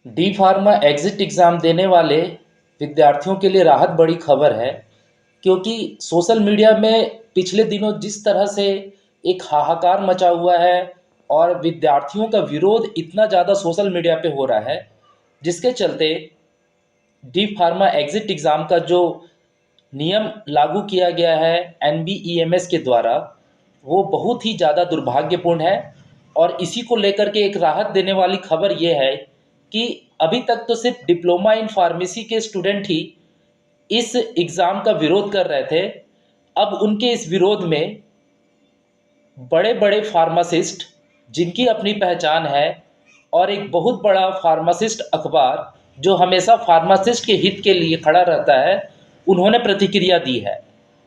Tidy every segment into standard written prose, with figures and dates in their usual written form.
D pharma exit exam देने वाले विद्यार्थियों के लिए राहत बड़ी खबर है, क्योंकि सोशल मीडिया में पिछले दिनों जिस तरह से एक हाहाकार मचा हुआ है और विद्यार्थियों का विरोध इतना ज़्यादा सोशल मीडिया पे हो रहा है, जिसके चलते डी फार्मा एग्जिट एग्ज़ाम का जो नियम लागू किया गया है एनबीईएमएस के द्वारा, वो बहुत ही ज़्यादा दुर्भाग्यपूर्ण है। और इसी को लेकर के एक राहत देने वाली खबर ये है कि अभी तक तो सिर्फ डिप्लोमा इन फार्मेसी के स्टूडेंट ही इस एग्ज़ाम का विरोध कर रहे थे। अब उनके इस विरोध में बड़े बड़े फार्मासिस्ट, जिनकी अपनी पहचान है, और एक बहुत बड़ा फार्मासिस्ट अखबार जो हमेशा फार्मासिस्ट के हित के लिए खड़ा रहता है, उन्होंने प्रतिक्रिया दी है।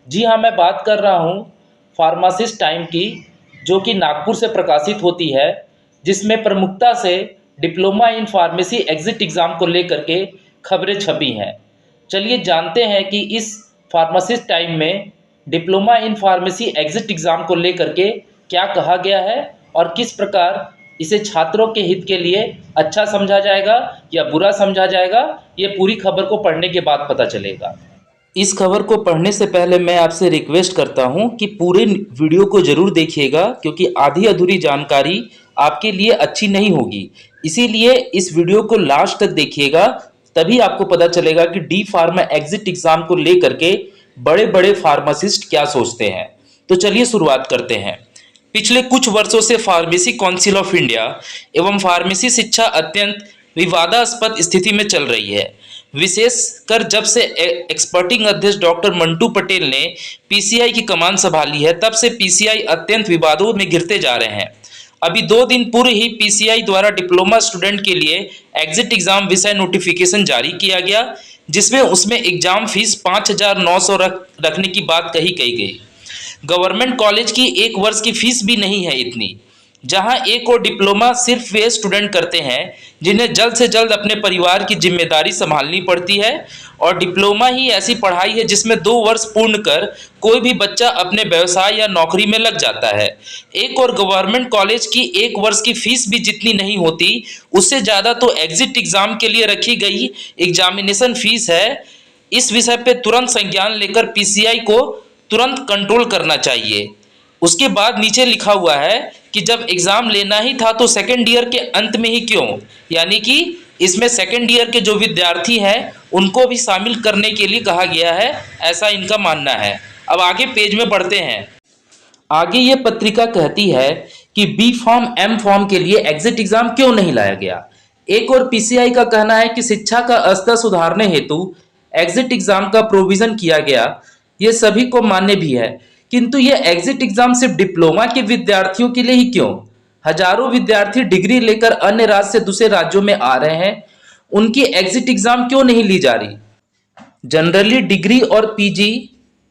जी हाँ, मैं बात कर रहा हूँ फार्मासिस्ट टाइम की, जो कि नागपुर से प्रकाशित होती है, जिसमें प्रमुखता से diploma in pharmacy exit exam को लेकर के खबरें छपी हैं। चलिए जानते हैं कि इस फार्मासिस्ट टाइम में diploma in pharmacy exit exam को लेकर के क्या कहा गया है और किस प्रकार इसे छात्रों के हित के लिए अच्छा समझा जाएगा या बुरा समझा जाएगा, ये पूरी खबर को पढ़ने के बाद पता चलेगा। इस खबर को पढ़ने से पहले मैं आपसे रिक्वेस्ट करता हूं कि पूरे वीडियो को ज़रूर देखिएगा, क्योंकि आधी अधूरी जानकारी आपके लिए अच्छी नहीं होगी। इसीलिए इस वीडियो को लास्ट तक देखिएगा, तभी आपको पता चलेगा कि डी फार्मा एग्जिट एग्ज़ाम को लेकर के बड़े बड़े फार्मासिस्ट क्या सोचते हैं। तो चलिए शुरुआत करते हैं। पिछले कुछ वर्षों से फार्मेसी काउंसिल ऑफ इंडिया एवं फार्मेसी शिक्षा अत्यंत विवादास्पद स्थिति में चल रही है। विशेषकर जब से एक्सपर्टिंग अध्यक्ष डॉक्टर मंटू पटेल ने पीसीआई की कमान संभाली है, तब से पीसीआई अत्यंत विवादों में घिरते जा रहे हैं। अभी 2 दिन पूर्व ही पीसीआई द्वारा डिप्लोमा स्टूडेंट के लिए एग्जिट एग्जाम विषय नोटिफिकेशन जारी किया गया, जिसमें उसमें एग्जाम फीस 5,900 रखने की बात कही गई। गवर्नमेंट कॉलेज की 1 वर्ष की फीस भी नहीं है इतनी। जहां एक और डिप्लोमा सिर्फ वे स्टूडेंट करते हैं जिन्हें जल्द से जल्द अपने परिवार की जिम्मेदारी संभालनी पड़ती है, और डिप्लोमा ही ऐसी पढ़ाई है जिसमें 2 वर्ष पूर्ण कर कोई भी बच्चा अपने व्यवसाय या नौकरी में लग जाता है। एक और गवर्नमेंट कॉलेज की 1 वर्ष की फीस भी जितनी नहीं होती, उससे ज़्यादा तो एग्जिट एग्जाम के लिए रखी गई एग्जामिनेशन फीस है। इस विषय पर तुरंत संज्ञान लेकर पीसीआई को तुरंत कंट्रोल करना चाहिए। उसके बाद नीचे लिखा हुआ है कि जब एग्ज़ाम लेना ही था तो सेकेंड ईयर के अंत में ही क्यों, यानी कि इसमें सेकेंड ईयर के जो विद्यार्थी हैं उनको भी शामिल करने के लिए कहा गया है, ऐसा इनका मानना है। अब आगे पेज में बढ़ते हैं। आगे ये पत्रिका कहती है कि बी फॉर्म एम फॉर्म के लिए एग्जिट एग्जाम क्यों नहीं लाया गया। एक और पीसीआई का कहना है कि शिक्षा का स्तर सुधारने हेतु एग्जिट एग्जाम का प्रोविजन किया गया, ये सभी को मान्य भी है, किंतु ये एग्जिट एग्जाम सिर्फ डिप्लोमा के विद्यार्थियों के लिए ही क्यों? हजारों विद्यार्थी डिग्री लेकर अन्य राज्य से दूसरे राज्यों में आ रहे हैं, उनकी एग्जिट एग्जाम क्यों नहीं ली जा रही? जनरली डिग्री और पीजी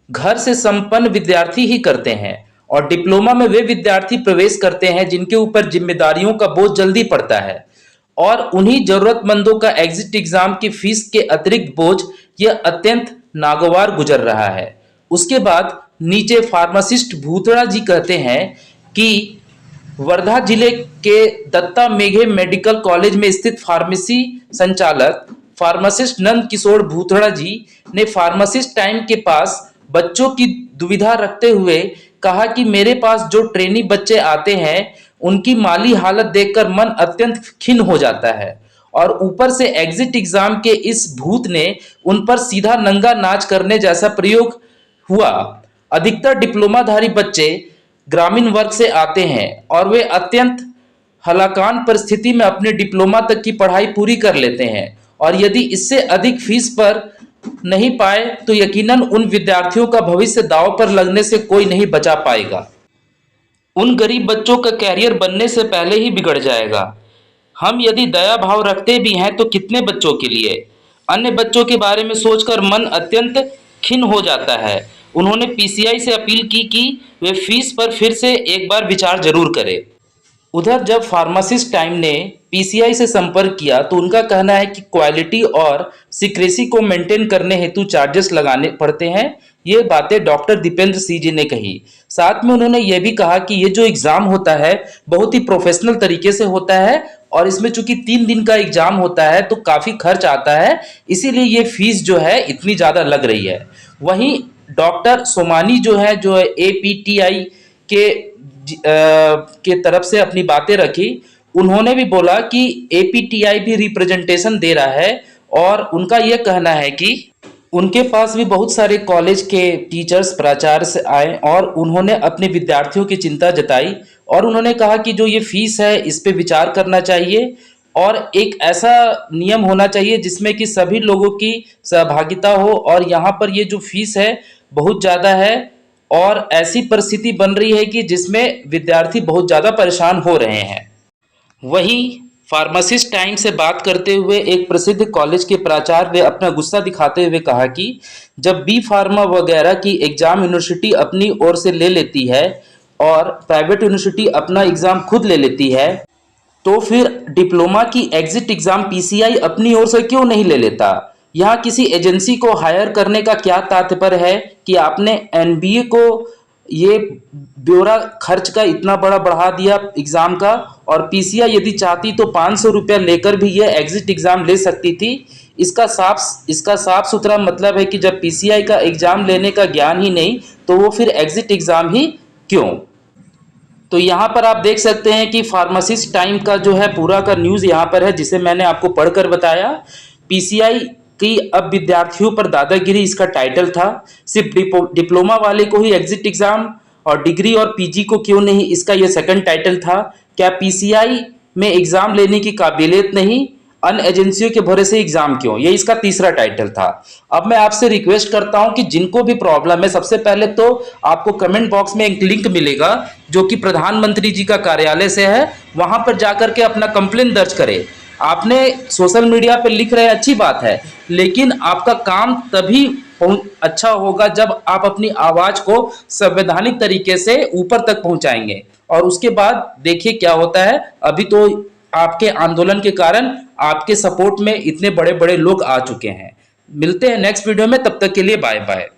घर से संपन्न विद्यार्थी ही करते हैं, और डिप्लोमा में वे विद्यार्थी प्रवेश करते हैं जिनके ऊपर जिम्मेदारियों का बोझ जल्दी पड़ता है, और उन्हीं जरूरतमंदों का एग्जिट एग्जाम की फीस के अतिरिक्त बोझ यह अत्यंत नागवार गुजर रहा है। उसके बाद नीचे फार्मासिस्ट भूतड़ा जी कहते हैं कि वर्धा जिले के दत्ता मेघे मेडिकल कॉलेज में स्थित फार्मेसी संचालक फार्मासिस्ट नंद किशोर भूतड़ा जी ने फार्मासिस्ट टाइम के पास बच्चों की दुविधा रखते हुए कहा कि मेरे पास जो ट्रेनी बच्चे आते हैं उनकी माली हालत देखकर मन अत्यंत खिन्न हो जाता है, और ऊपर से एग्जिट एग्जाम के इस भूत ने उन पर सीधा नंगा नाच करने जैसा प्रयोग हुआ। अधिकतर डिप्लोमाधारी बच्चे ग्रामीण वर्ग से आते हैं और वे अत्यंत हलाकान परिस्थिति में अपने डिप्लोमा तक की पढ़ाई पूरी कर लेते हैं, और यदि इससे अधिक फीस पर नहीं पाए तो यकीनन उन विद्यार्थियों का भविष्य दांव पर लगने से कोई नहीं बचा पाएगा। उन गरीब बच्चों का कैरियर बनने से पहले ही बिगड़ जाएगा। हम यदि दया भाव रखते भी हैं तो कितने बच्चों के लिए? अन्य बच्चों के बारे में सोचकर मन अत्यंत खिन्न हो जाता है। उन्होंने पीसीआई से अपील की कि वे फीस पर फिर से एक बार विचार जरूर करें। उधर जब फार्मासिस्ट टाइम ने पीसीआई से संपर्क किया तो उनका कहना है कि क्वालिटी और सिक्रेसी को मेंटेन करने हेतु चार्जेस लगाने पड़ते हैं। ये बातें डॉक्टर दीपेंद्र सिंह जी ने कही। साथ में उन्होंने ये भी कहा कि ये जो एग्ज़ाम होता है बहुत ही प्रोफेशनल तरीके से होता है, और इसमें चूंकि 3 दिन का एग्जाम होता है तो काफ़ी खर्च आता है, इसीलिए ये फीस जो है इतनी ज़्यादा लग रही है। वहीं डॉक्टर सोमानी जो है APTI के के तरफ से अपनी बातें रखी। उन्होंने भी बोला कि APTI भी रिप्रेजेंटेशन दे रहा है और उनका यह कहना है कि उनके पास भी बहुत सारे कॉलेज के टीचर्स प्राचार्य से आए और उन्होंने अपने विद्यार्थियों की चिंता जताई और उन्होंने कहा कि जो ये फीस है इस पे विचार करना चाहिए और एक ऐसा नियम होना चाहिए जिसमें कि सभी लोगों की सहभागिता हो। और यहाँ पर ये जो फीस है बहुत ज़्यादा है और ऐसी परिस्थिति बन रही है कि जिसमें विद्यार्थी बहुत ज़्यादा परेशान हो रहे हैं। वहीं फार्मासिस्ट टाइम से बात करते हुए एक प्रसिद्ध कॉलेज के प्राचार्य ने अपना गुस्सा दिखाते हुए कहा कि जब बी फार्मा वगैरह की एग्जाम यूनिवर्सिटी अपनी ओर से ले लेती है और प्राइवेट यूनिवर्सिटी अपना एग्जाम खुद ले लेती है तो फिर डिप्लोमा की एग्जिट एग्जाम PCI अपनी ओर से क्यों नहीं ले लेता। यहाँ किसी एजेंसी को हायर करने का क्या तात्पर्य है कि आपने NBA को ये ब्यौरा खर्च का इतना बड़ा बढ़ा दिया एग्जाम का, और PCI यदि चाहती तो 500 रुपया लेकर भी ये एग्जिट एग्जाम ले सकती थी। इसका साफ सुथरा मतलब है कि जब PCI का एग्जाम लेने का ज्ञान ही नहीं तो वो फिर एग्जिट एग्जाम ही क्यों। तो यहाँ पर आप देख सकते हैं कि फार्मासिस्ट टाइम का जो है पूरा का न्यूज़ यहाँ पर है जिसे मैंने आपको पढ़कर बताया। PCI की अब विद्यार्थियों पर दादागिरी इसका टाइटल था। सिर्फ डिप्लोमा वाले को ही एग्जिट एग्जाम और डिग्री और PG को क्यों नहीं, इसका ये सेकंड टाइटल था। क्या PCI में एग्जाम लेने की काबिलियत नहीं, अन्य एजेंसियों के भरोसे एग्जाम क्यों, ये इसका तीसरा टाइटल था। अब मैं आपसे रिक्वेस्ट करता हूं कि जिनको भी प्रॉब्लम है, सबसे पहले तो आपको कमेंट बॉक्स में एक लिंक मिलेगा जो कि प्रधानमंत्री जी का कार्यालय से है, वहां पर जाकर के अपना कंप्लेंट दर्ज करें। आपने सोशल मीडिया पर लिख रहे हैं, अच्छी बात है, लेकिन आपका काम तभी अच्छा होगा जब आप अपनी आवाज को संवैधानिक तरीके से ऊपर तक पहुंचाएंगे और उसके बाद देखिए क्या होता है। अभी तो आपके आंदोलन के कारण आपके सपोर्ट में इतने बड़े बड़े लोग आ चुके हैं। मिलते हैं नेक्स्ट वीडियो में, तब तक के लिए बाय बाय।